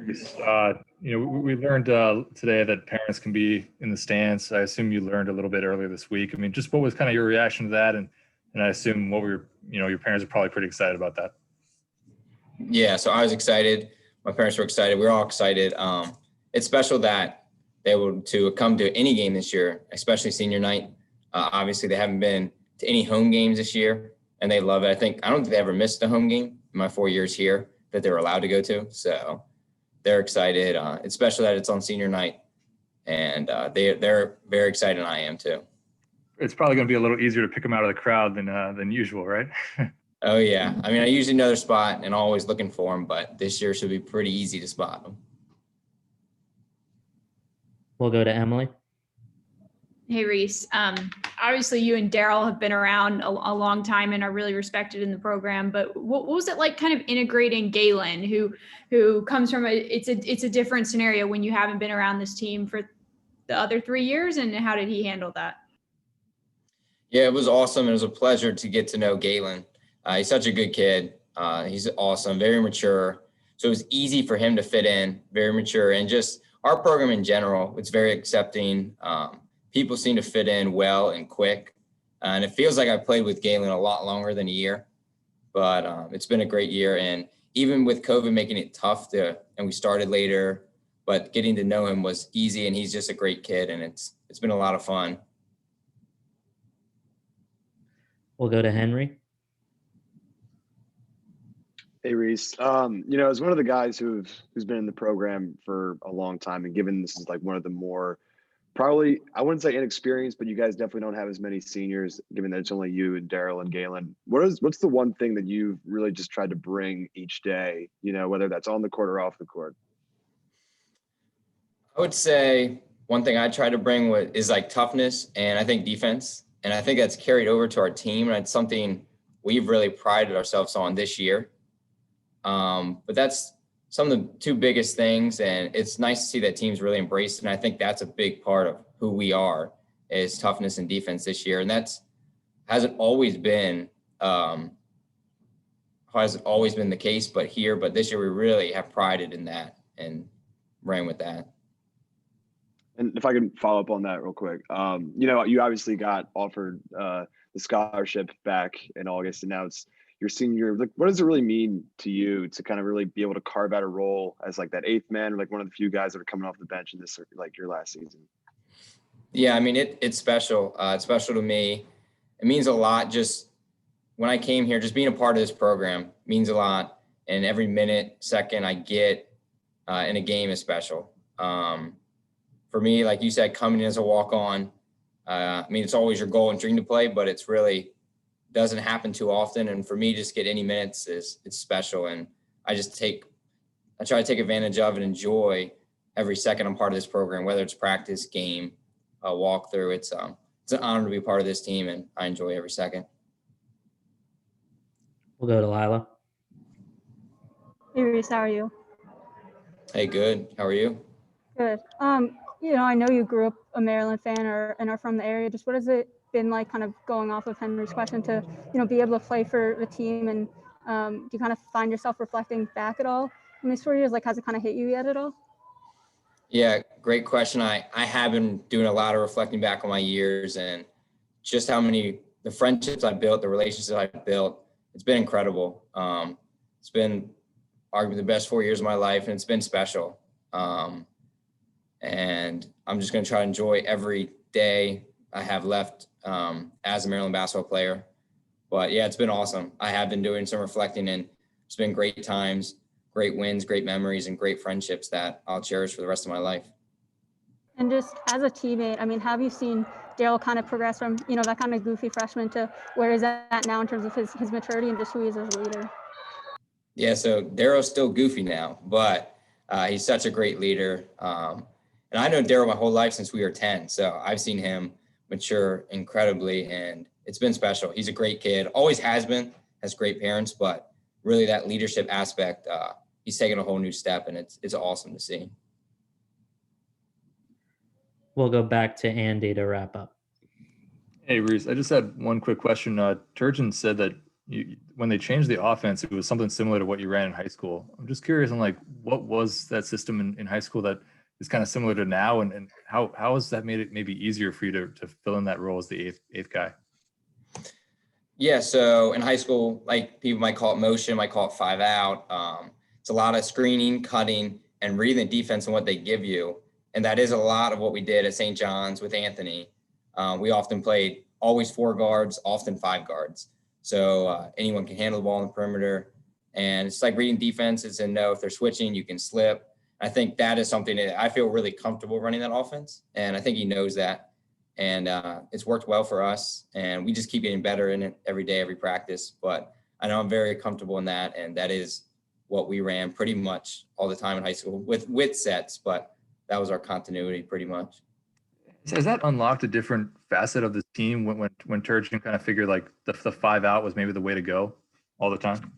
We learned today that parents can be in the stands. I assume you learned a little bit earlier this week. I mean, just what was kind of your reaction to that? And I assume your parents are probably pretty excited about that. Yeah, so I was excited. My parents were excited. We were all excited. It's special that they were to come to any game this year, especially senior night. Obviously, they haven't been to any home games this year, and they love it. I don't think they ever missed a home game in my 4 years here that they were allowed to go to. So they're excited. It's special that it's on senior night, and they're very excited, and I am too. It's probably going to be a little easier to pick them out of the crowd than usual, right? Oh, yeah. I mean, I usually know their spot and always looking for them, but this year should be pretty easy to spot them. We'll go to Emily. Hey, Reese. Obviously, you and Daryl have been around a long time and are really respected in the program. But what was it like, kind of integrating Galen, who comes from it's a different scenario when you haven't been around this team for the other 3 years, and how did he handle that? Yeah, it was awesome. It was a pleasure to get to know Galen. He's such a good kid. He's awesome, very mature. So it was easy for him to fit in, very mature, and just our program in general, it's very accepting. People seem to fit in well and quick. And it feels like I played with Galen a lot longer than a year, but it's been a great year. And even with COVID making it tough and we started later, but getting to know him was easy, and he's just a great kid, and it's been a lot of fun. We'll go to Henry. Hey, Reese. As one of the guys who's been in the program for a long time, and given this is like one of the more probably, I wouldn't say inexperienced, but you guys definitely don't have as many seniors, given that it's only you and Daryl and Galen. What's the one thing that you've really just tried to bring each day, whether that's on the court or off the court? I would say one thing I try to bring is like toughness and I think defense. And I think that's carried over to our team. And it's something we've really prided ourselves on this year. But that's some of the two biggest things. And it's nice to see that teams really embrace it. And I think that's a big part of who we are, is toughness and defense this year. And hasn't always been the case, but this year we really have prided in that and ran with that. And if I can follow up on that real quick, you obviously got offered the scholarship back in August, and now it's your senior year. Like, what does it really mean to you to kind of really be able to carve out a role as like that eighth man, or like one of the few guys that are coming off the bench in this, like your last season? Yeah, I mean, it's special. It's special to me. It means a lot. Just when I came here, just being a part of this program means a lot. And every minute, second I get in a game is special. For me, like you said, coming in as a walk-on, it's always your goal and dream to play, but it's really doesn't happen too often. And for me, just get any minutes it's special. And I try to take advantage of and enjoy every second I'm part of this program, whether it's practice, game, walkthrough. It's an honor to be part of this team, and I enjoy every second. We'll go to Lila. Hey, Reese, how are you? Hey, good. How are you? Good. I know you grew up a Maryland fan and are from the area. Just what has it been like, kind of going off of Henry's question, to be able to play for the team, and do you kind of find yourself reflecting back at all in these 4 years? Like, has it kind of hit you yet at all? Yeah, great question. I have been doing a lot of reflecting back on my years and just how the friendships I built, the relationships I built. It's been incredible. It's been arguably the best 4 years of my life, and it's been special. And I'm just going to try to enjoy every day I have left as a Maryland basketball player. But yeah, it's been awesome. I have been doing some reflecting, and it's been great times, great wins, great memories, and great friendships that I'll cherish for the rest of my life. And just as a teammate, have you seen Daryl kind of progress from, that kind of goofy freshman to where is that now in terms of his maturity and just who he is as a leader? Yeah, so Daryl's still goofy now, but he's such a great leader. And I know Daryl my whole life since we were 10. So I've seen him mature incredibly, and it's been special. He's a great kid, always has been, has great parents, but really that leadership aspect, he's taken a whole new step, and it's awesome to see. We'll go back to Andy to wrap up. Hey, Reese, I just had one quick question. Turgeon said that when they changed the offense, it was something similar to what you ran in high school. I'm just curious on like, what was that system in high school that is kind of similar to now, and how has that made it maybe easier for you to fill in that role as the eighth guy? Yeah, so in high school, like people might call it motion, might call it 5 out. It's a lot of screening, cutting, and reading the defense and what they give you. And that is a lot of what we did at St. John's with Anthony. We often played always 4 guards, often 5 guards. So anyone can handle the ball on the perimeter. And it's like reading defenses and know if they're switching, you can slip. I think that is something that I feel really comfortable running that offense. And I think he knows that. And it's worked well for us. And we just keep getting better in it every day, every practice. But I know I'm very comfortable in that. And that is what we ran pretty much all the time in high school with sets. But that was our continuity pretty much. Has that unlocked a different facet of the team when Turgeon kind of figured like the 5 out was maybe the way to go all the time?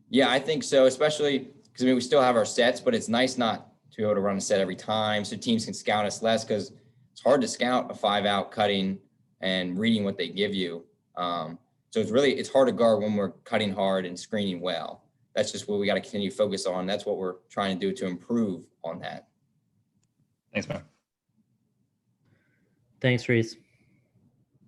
Yeah, I think so, especially because we still have our sets, but it's nice not to be able to run a set every time so teams can scout us less, because it's hard to scout a 5 out cutting and reading what they give you. So it's hard to guard when we're cutting hard and screening well. That's just what we got to continue to focus on. That's what we're trying to do to improve on that. Thanks, man. Thanks, Reese.